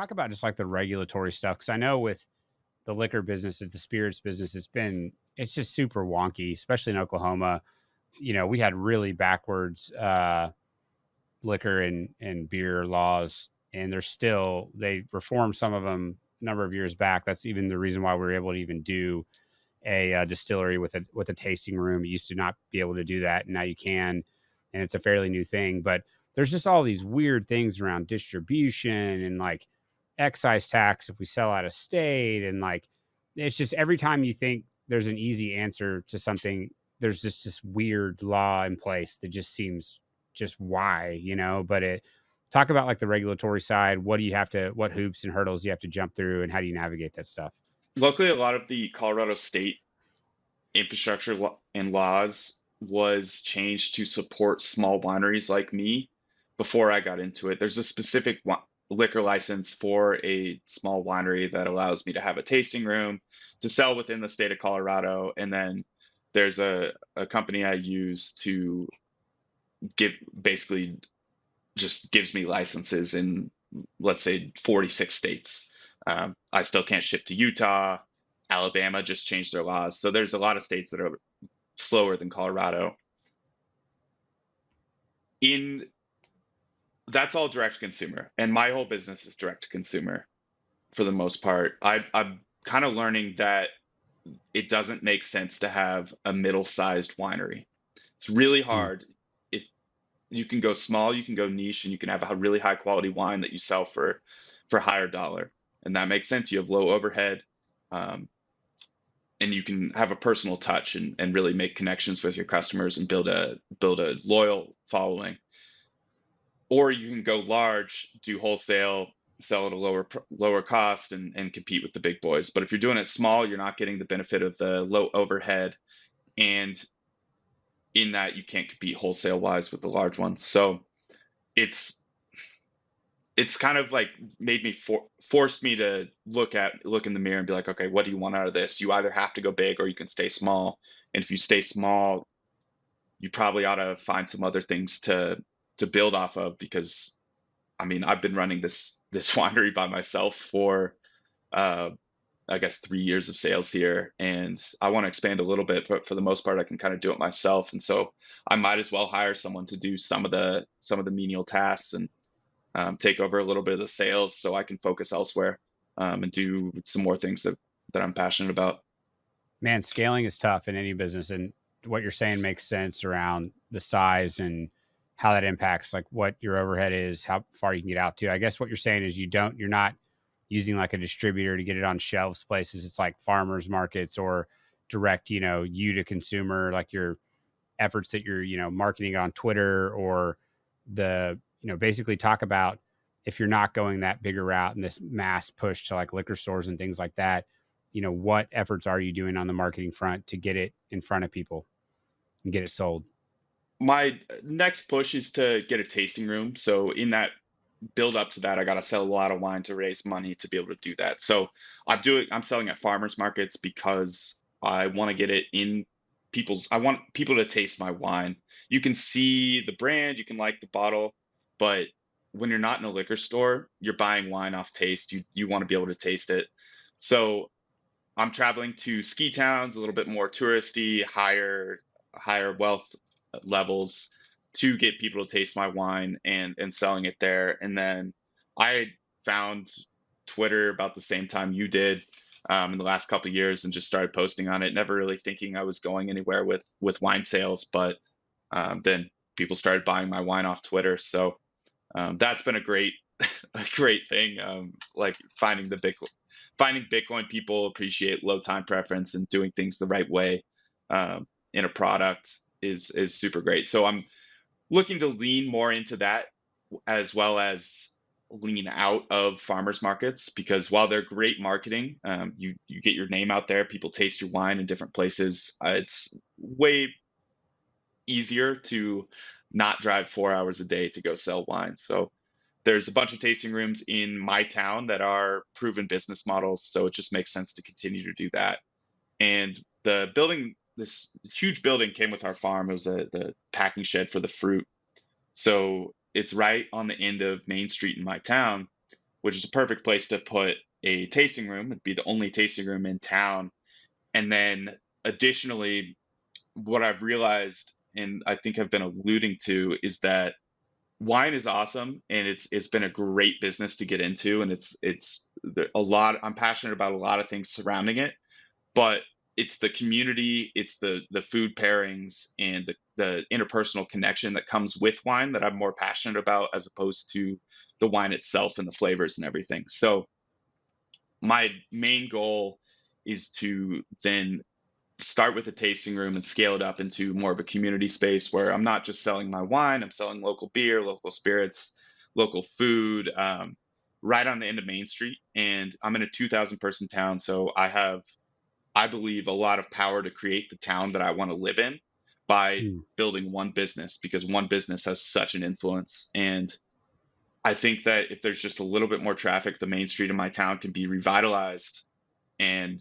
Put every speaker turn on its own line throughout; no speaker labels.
talk about just like the regulatory stuff. Cause I know with the liquor business, the spirits business, it's just super wonky, especially in Oklahoma. We had really backwards, liquor and beer laws, and they reformed some of them a number of years back. That's even the reason why we were able to even do a, distillery with a tasting room. You used to not be able to do that, and now you can, and it's a fairly new thing. But there's just all these weird things around distribution and like excise tax if we sell out of state, and like it's just every time you think there's an easy answer to something, there's just this weird law in place that just seems just why. But talk about like the regulatory side. What hoops and hurdles you have to jump through, and how do you navigate that stuff?
Luckily, a lot of the Colorado state infrastructure and laws was changed to support small wineries like me before I got into it. There's a specific liquor license for a small winery that allows me to have a tasting room to sell within the state of Colorado. And then there's a company I use to give basically just gives me licenses in, let's say, 46 states. I still can't ship to Utah. Alabama just changed their laws. So there's a lot of states that are slower than Colorado. That's all direct to consumer. And my whole business is direct to consumer for the most part. I'm kind of learning that it doesn't make sense to have a middle-sized winery. It's really
Hmm.
hard. If you can go small, you can go niche, and you can have a really high quality wine that you sell for higher dollar. And that makes sense. You have low overhead. And you can have a personal touch and really make connections with your customers and build a loyal following. Or you can go large, do wholesale, sell at a lower cost, and compete with the big boys. But if you're doing it small, you're not getting the benefit of the low overhead, and in that you can't compete wholesale wise with the large ones. So it's it's kind of like made me forced me to look in the mirror and be like, okay, what do you want out of this? You either have to go big or you can stay small. And if you stay small, you probably ought to find some other things to build off of, because I mean, I've been running this winery by myself for uh I guess 3 years of sales here, and I want to expand a little bit, but for the most part I can kind of do it myself. And so I might as well hire someone to do some of the menial tasks, and take over a little bit of the sales so I can focus elsewhere, and do some more things that I'm passionate about.
Man, scaling is tough in any business, and what you're saying makes sense around the size and how that impacts like what your overhead is, how far you can get out to. I guess what you're saying is you're not using like a distributor to get it on shelves places. It's like farmers markets or direct, you to consumer, like your efforts that you're, marketing on Twitter, or basically talk about if you're not going that bigger route and this mass push to like liquor stores and things like that, what efforts are you doing on the marketing front to get it in front of people and get it sold?
My next push is to get a tasting room. So in that build up to that, I got to sell a lot of wine to raise money to be able to do that. So I'm selling at farmers markets because I want to get it in I want people to taste my wine. You can see the brand, you can like the bottle, but when you're not in a liquor store, you're buying wine off taste. You want to be able to taste it. So I'm traveling to ski towns, a little bit more touristy, higher wealth levels, to get people to taste my wine and selling it there. And then I found Twitter about the same time you did, in the last couple of years, and just started posting on it, never really thinking I was going anywhere with wine sales. But then people started buying my wine off Twitter. So that's been a great a great thing. Like finding Bitcoin people appreciate low time preference and doing things the right way, in a product is super great. So I'm looking to lean more into that, as well as lean out of farmers markets, because while they're great marketing, you get your name out there, people taste your wine in different places. It's way easier to not drive 4 hours a day to go sell wine. So there's a bunch of tasting rooms in my town that are proven business models, so it just makes sense to continue to do that. And this huge building came with our farm. It was the packing shed for the fruit. So it's right on the end of Main Street in my town. which is a perfect place to put a tasting room. It'd be the only tasting room in town. And then additionally, what I've realized, and I think I've been alluding to, is that wine is awesome and it's been a great business to get into, and it's a lot. I'm passionate about a lot of things surrounding it, but it's the community, it's the food pairings and the interpersonal connection that comes with wine that I'm more passionate about, as opposed to the wine itself and the flavors and everything. So my main goal is to then start with a tasting room and scale it up into more of a community space where I'm not just selling my wine, I'm selling local beer, local spirits, local food, right on the end of Main Street. And I'm in a 2,000 person town. So I have, I believe, a lot of power to create the town that I want to live in by
Mm.
building one business, because one business has such an influence. And I think that if there's just a little bit more traffic, the main street of my town can be revitalized. And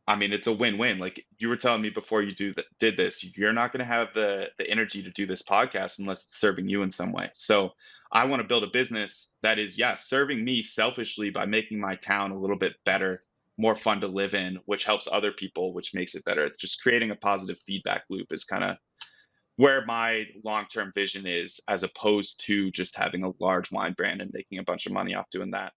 I mean, it's a win-win. Like you were telling me before you did this, you're not going to have the energy to do this podcast unless it's serving you in some way. So I want to build a business that is, yes, serving me selfishly by making my town a little bit better, more fun to live in, which helps other people, which makes it better. It's just creating a positive feedback loop is kind of where my long-term vision is, as opposed to just having a large wine brand and making a bunch of money off doing that.